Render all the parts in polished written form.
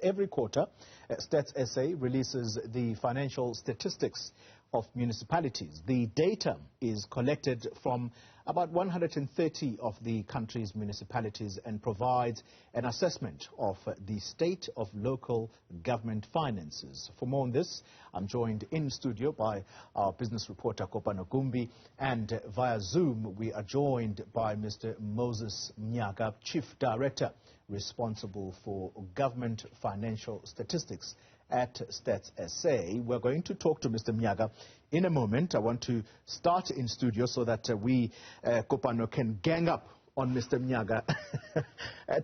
Every quarter, Stats SA releases the financial statistics of municipalities. The data is collected from about 130 of the country's municipalities and provides an assessment of the state of local government finances. For more on this, I'm joined in studio by our business reporter Kopano Gumb, and via Zoom we are joined by Mr. Moses Mnyaka, Chief Director responsible for government financial statistics at Stats SA. We're going to talk to Mr. Mnyaka in a moment. I want to start in studio so that we, Kopano, can gang up on Mr. Mnyaka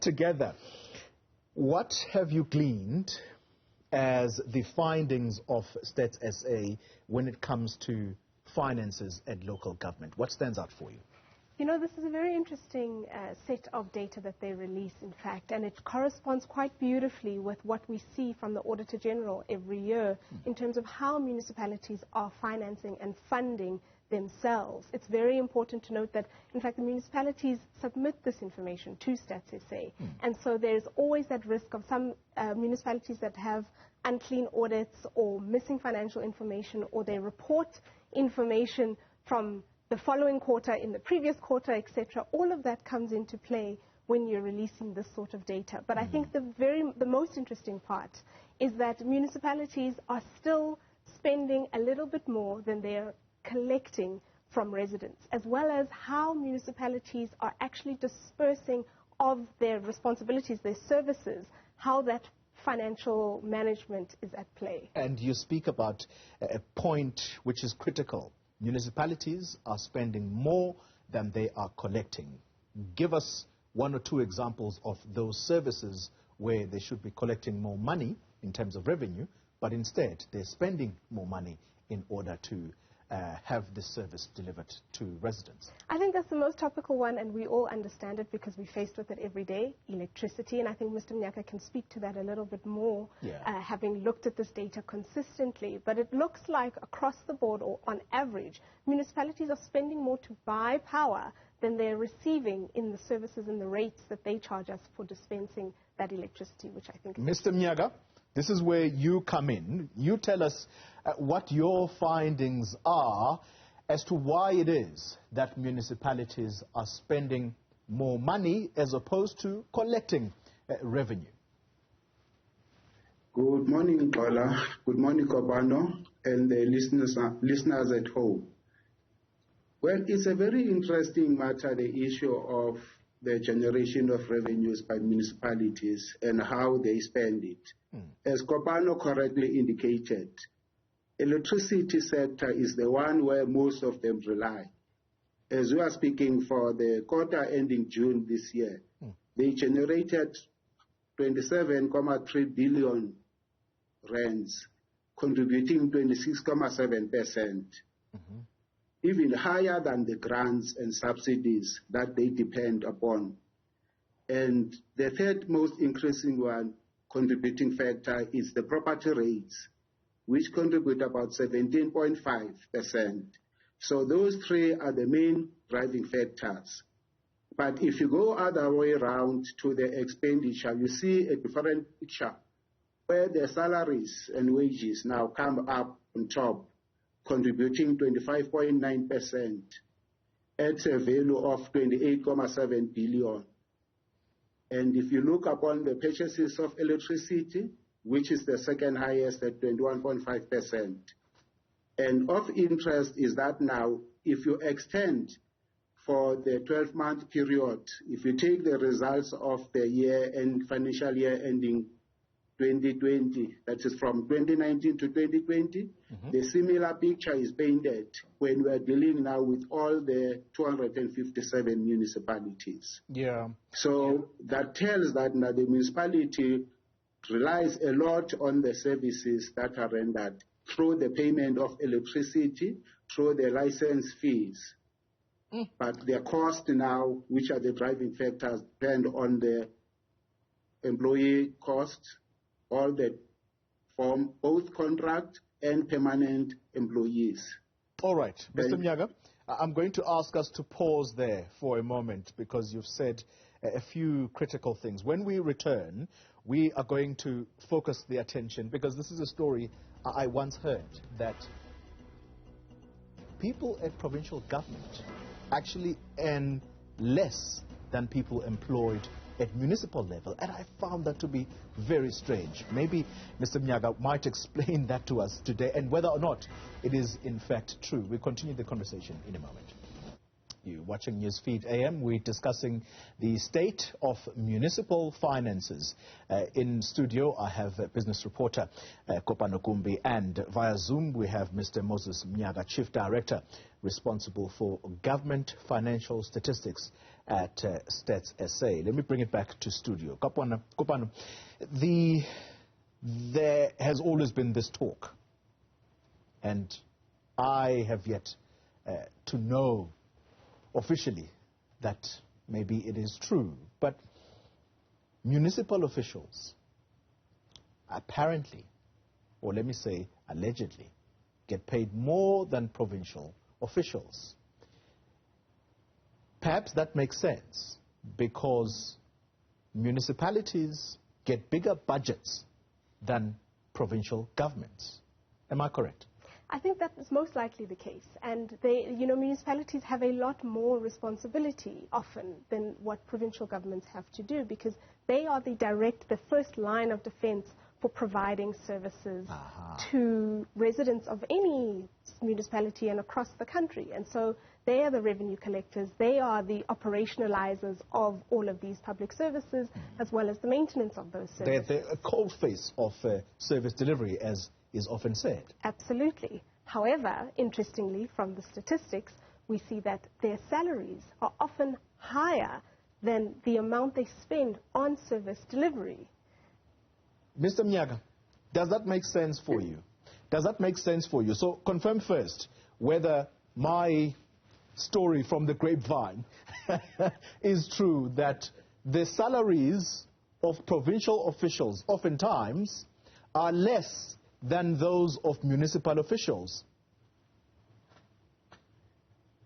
together. What have you gleaned as the findings of Stats SA when it comes to finances at local government? What stands out for you? You know, this is a very interesting set of data that they release, in fact, and it corresponds quite beautifully with what we see from the Auditor General every year in terms of how municipalities are financing and funding themselves. It's very important to note that, in fact, the municipalities submit this information to Stats SA, and so there's always that risk of some municipalities that have unclean audits or missing financial information, or they report information from the following quarter, in the previous quarter, etc. All of that comes into play when you're releasing this sort of data. But I think the most interesting part is that municipalities are still spending a little bit more than they're collecting from residents, as well as how municipalities are actually dispersing of their responsibilities, their services, how that financial management is at play. And you speak about a point which is critical. Municipalities are spending more than they are collecting. Give us one or two examples of those services where they should be collecting more money in terms of revenue, but instead they're spending more money in order to have this service delivered to residents. I think that's the most topical one, and we all understand it because we're faced with it every day, electricity, and I think Mr. Mnyaka can speak to that a little bit more, having looked at this data consistently. But it looks like across the board, or on average, municipalities are spending more to buy power than they're receiving in the services and the rates that they charge us for dispensing that electricity, which I think is... Mr. Mnyaka, this is where you come in. You tell us what your findings are as to why it is that municipalities are spending more money as opposed to collecting revenue. Good morning, Paula. Good morning, Kopano, and the listeners at home. Well, it's a very interesting matter, the issue of the generation of revenues by municipalities and how they spend it. As Kopano correctly indicated, electricity sector is the one where most of them rely. As we are speaking for the quarter ending June this year, they generated 27.3 billion rands, contributing 26.7%, even higher than the grants and subsidies that they depend upon. And the third most increasing one, contributing factor, is the property rates, which contribute about 17.5%. So those three are the main driving factors. But if you go other way around to the expenditure, you see a different picture where the salaries and wages now come up on top, contributing 25.9% at a value of 28.7 billion. And if you look upon the purchases of electricity, which is the second highest at 21.5%. And of interest is that now, if you extend for the 12-month period, if you take the results of the year and financial year ending 2020, that is from 2019 to 2020, the similar picture is painted when we are dealing now with all the 257 municipalities. So that tells that now the municipality relies a lot on the services that are rendered through the payment of electricity, through the license fees. But their cost now, which are the driving factors, depend on the employee costs, all that form both contract and permanent employees. All right, Mr. Mnyaka, I'm going to ask us to pause there for a moment because you've said a few critical things. When we return, we are going to focus the attention, because this is a story I once heard, that people at provincial government actually earn less than people employed at municipal level. And I found that to be very strange. Maybe Mr. Mnyaka might explain that to us today, and whether or not it is in fact true. We'll continue the conversation in a moment. You're watching Newsfeed AM. We're discussing the state of municipal finances. In studio, I have business reporter Kopano Gumb, and via Zoom we have Mr. Moses Mnyaka, Chief Director, responsible for government financial statistics at Stats SA. Let me bring it back to studio. Kopano, there has always been this talk, and I have yet to know officially that maybe it is true, but municipal officials apparently, or let me say allegedly, get paid more than provincial officials. Perhaps that makes sense because municipalities get bigger budgets than provincial governments. Am I correct? I think that is most likely the case, and municipalities have a lot more responsibility often than what provincial governments have to do, because they are the first line of defense for providing services to residents of any municipality and across the country. And so they are the revenue collectors, they are the operationalizers of all of these public services, as well as the maintenance of those services. They're a cold face of service delivery, as is often said. Absolutely. However, interestingly, from the statistics, we see that their salaries are often higher than the amount they spend on service delivery. Mr. Mnyaka, does that make sense for you? Does that make sense for you? So confirm first whether my story from the grapevine is true, that the salaries of provincial officials oftentimes are less than those of municipal officials.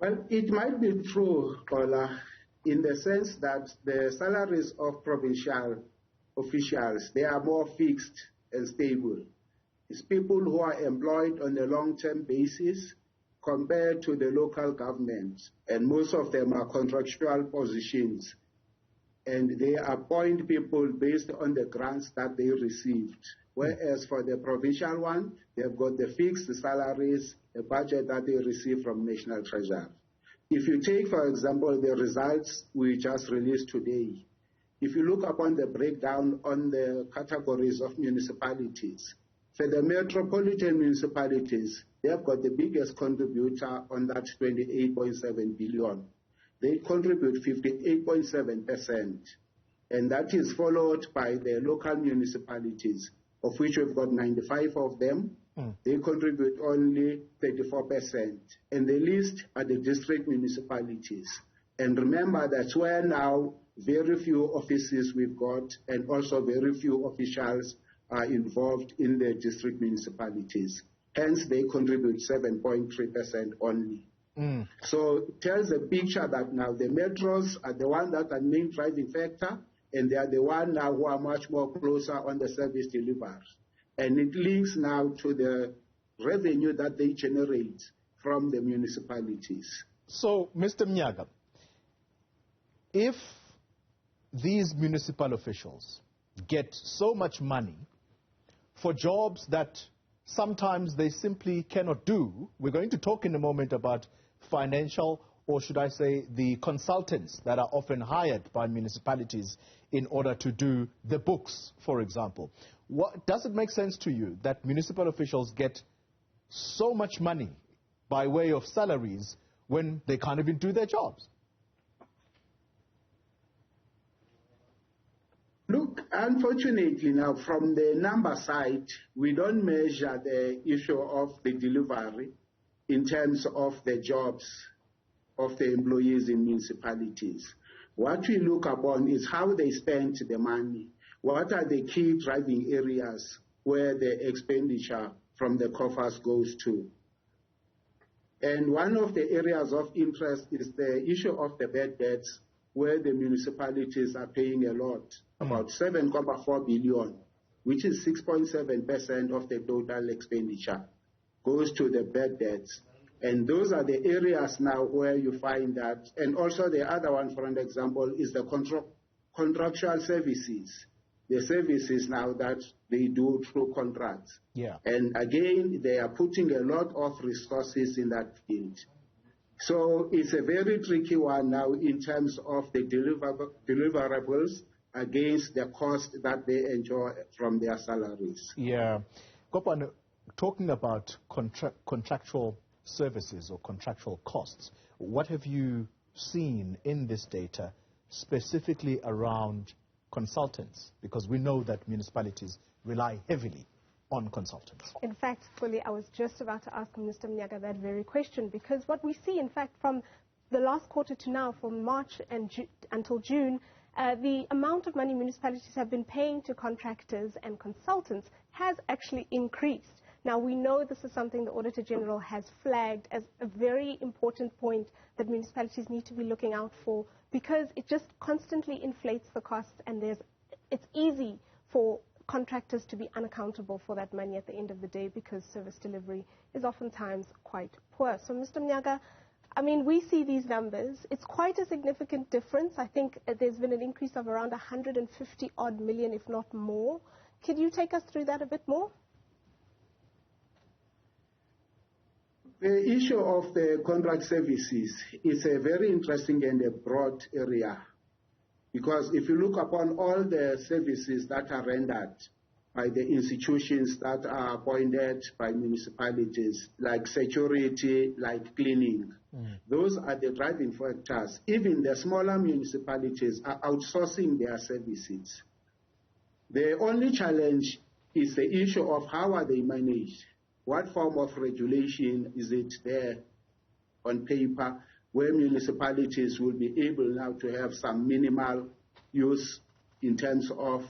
Well, it might be true, Ola, in the sense that the salaries of provincial officials, they are more fixed and stable. It's people who are employed on a long-term basis compared to the local government, and most of them are contractual positions, and they appoint people based on the grants that they received. Whereas for the provincial one, they've got the fixed salaries, the budget that they receive from National Treasury. If you take, for example, the results we just released today, if you look upon the breakdown on the categories of municipalities, for the metropolitan municipalities, they have got the biggest contributor on that 28.7 billion. They contribute 58.7%, and that is followed by the local municipalities, of which we've got 95 of them. They contribute only 34%, and the least are the district municipalities. And remember, that's where now very few offices we've got, and also very few officials are involved in the district municipalities. Hence, they contribute 7.3% only. So it tells a picture that now the metros are the one that are main driving factor, and they are the one now who are much more closer on the service delivery. And it links now to the revenue that they generate from the municipalities. So, Mr. Mnyaka, if these municipal officials get so much money for jobs that sometimes they simply cannot do, we're going to talk in a moment about financial, or should I say the consultants that are often hired by municipalities in order to do the books, for example. Does it make sense to you that municipal officials get so much money by way of salaries when they can't even do their jobs? Look, unfortunately now, from the number side, we don't measure the issue of the delivery in terms of the jobs of the employees in municipalities. What we look upon is how they spend the money. What are the key driving areas where the expenditure from the coffers goes to? And one of the areas of interest is the issue of the bad debts where the municipalities are paying a lot, about 7.4 billion, which is 6.7% of the total expenditure, goes to the bad debts. And those are the areas now where you find that. And also the other one, for an example, is the contractual services, the services now that they do through contracts. Yeah. And again, they are putting a lot of resources in that field. So it's a very tricky one now in terms of the deliverables against the cost that they enjoy from their salaries. Yeah. Kopano, talking about contractual services or contractual costs, what have you seen in this data specifically around consultants? Because we know that municipalities rely heavily on consultants. In fact, Fully, I was just about to ask Mr. Mnyaka that very question, because what we see, in fact, from the last quarter to now, from March and until June, the amount of money municipalities have been paying to contractors and consultants has actually increased. Now, we know this is something the Auditor General has flagged as a very important point that municipalities need to be looking out for, because it just constantly inflates the costs, and it's easy for contractors to be unaccountable for that money at the end of the day, because service delivery is oftentimes quite poor. So, Mr. Mnyaka, I mean, we see these numbers. It's quite a significant difference. I think there's been an increase of around 150 odd million, if not more. Could you take us through that a bit more? The issue of the contract services is a very interesting and a broad area, because if you look upon all the services that are rendered by the institutions that are appointed by municipalities, like security, like cleaning, those are the driving factors. Even the smaller municipalities are outsourcing their services. The only challenge is the issue of how are they managed. What form of regulation is it there on paper, where municipalities will be able now to have some minimal use in terms of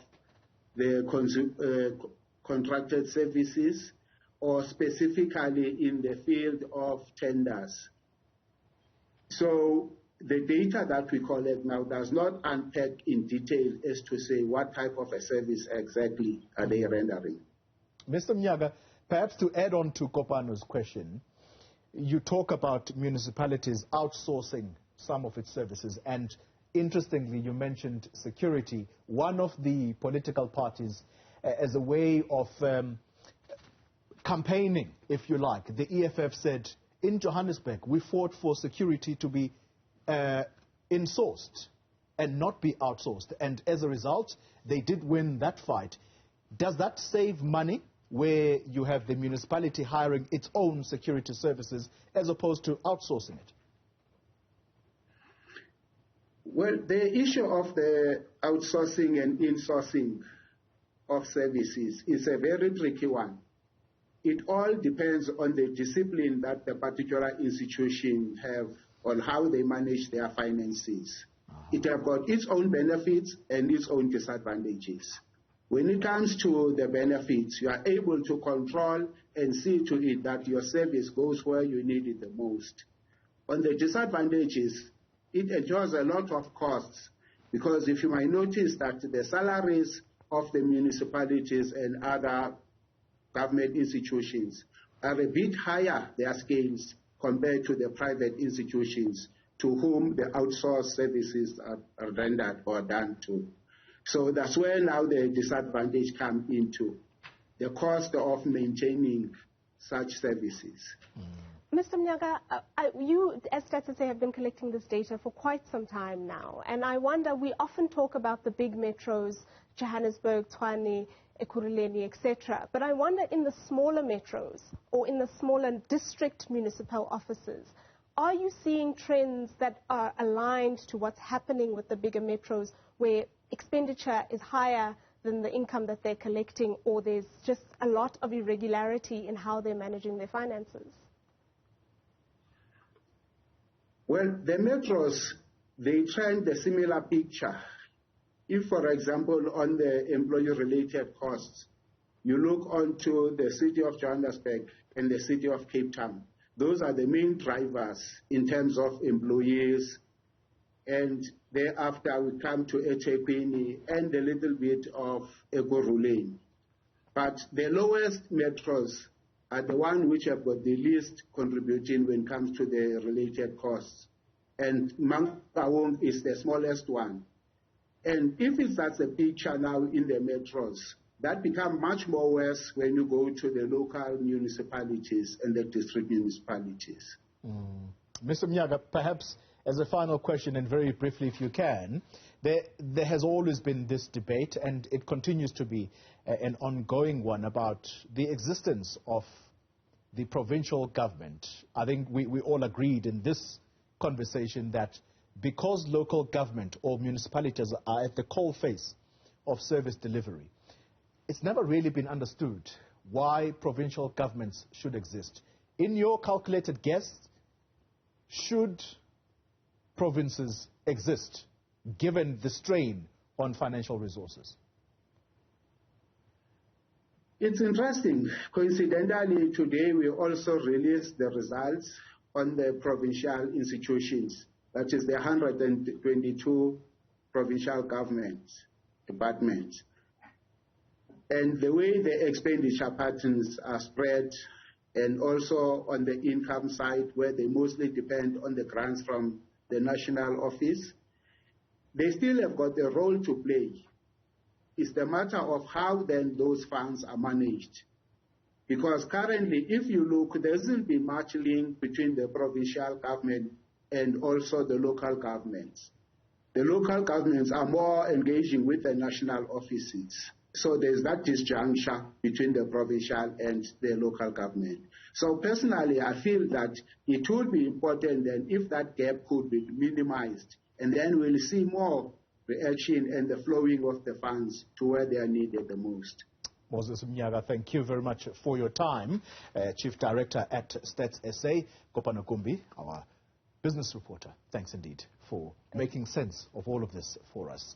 the contracted services, or specifically in the field of tenders. So the data that we collect now does not unpack in detail as to say what type of a service exactly are they rendering. Mr. Mnyaka, perhaps to add on to Kopano's question, you talk about municipalities outsourcing some of its services, and interestingly, you mentioned security. One of the political parties, as a way of campaigning, if you like, the EFF said, in Johannesburg, we fought for security to be insourced and not be outsourced. And as a result, they did win that fight. Does that save money, where you have the municipality hiring its own security services as opposed to outsourcing it? Well, the issue of the outsourcing and insourcing of services is a very tricky one. It all depends on the discipline that the particular institution have on how they manage their finances. It has got its own benefits and its own disadvantages. When it comes to the benefits, you are able to control and see to it that your service goes where you need it the most. On the disadvantages, it endures a lot of costs, because if you might notice that the salaries of the municipalities and other government institutions are a bit higher, their scales, compared to the private institutions to whom the outsourced services are rendered or done to. So that's where now the disadvantage comes into the cost of maintaining such services. Mr. Mnyaka, you, as StatsSA, have been collecting this data for quite some time now. And I wonder, we often talk about the big metros, Johannesburg, Tshwane, Ekurhuleni, etc. But I wonder, in the smaller metros or in the smaller district municipal offices, are you seeing trends that are aligned to what's happening with the bigger metros, where expenditure is higher than the income that they're collecting, or there's just a lot of irregularity in how they're managing their finances? Well, the metros, they trend a similar picture. If, for example, on the employee-related costs, you look onto the city of Johannesburg and the city of Cape Town, those are the main drivers in terms of employees and thereafter we come to eThekwini and a little bit of Ekurhuleni. But the lowest metros are the ones which have got the least contributing when it comes to the related costs. And Mangaung is the smallest one. And if that's the picture now in the metros, that becomes much more worse when you go to the local municipalities and the district municipalities. Mr. Mnyaka, perhaps as a final question, and very briefly if you can, there has always been this debate, and it continues to be an ongoing one, about the existence of the provincial government. I think we all agreed in this conversation that because local government or municipalities are at the coalface of service delivery, it's never really been understood why provincial governments should exist. In your calculated guess, should provinces exist given the strain on financial resources? It's interesting. Coincidentally, today we also released the results on the provincial institutions, that is the 122 provincial governments, departments. And the way the expenditure patterns are spread, and also on the income side, where they mostly depend on the grants from the national office, they still have got a role to play. It's the matter of how then those funds are managed. Because currently, if you look, there isn't been much link between the provincial government and also the local governments. The local governments are more engaging with the national offices. So there's that disjuncture between the provincial and the local government. So personally, I feel that it would be important then if that gap could be minimized, and then we'll see more reaction and the flowing of the funds to where they are needed the most. Moses Mnyaka, thank you very much for your time. Chief Director at Stats SA, Kopano Gumb, our business reporter. Thanks indeed for making sense of all of this for us.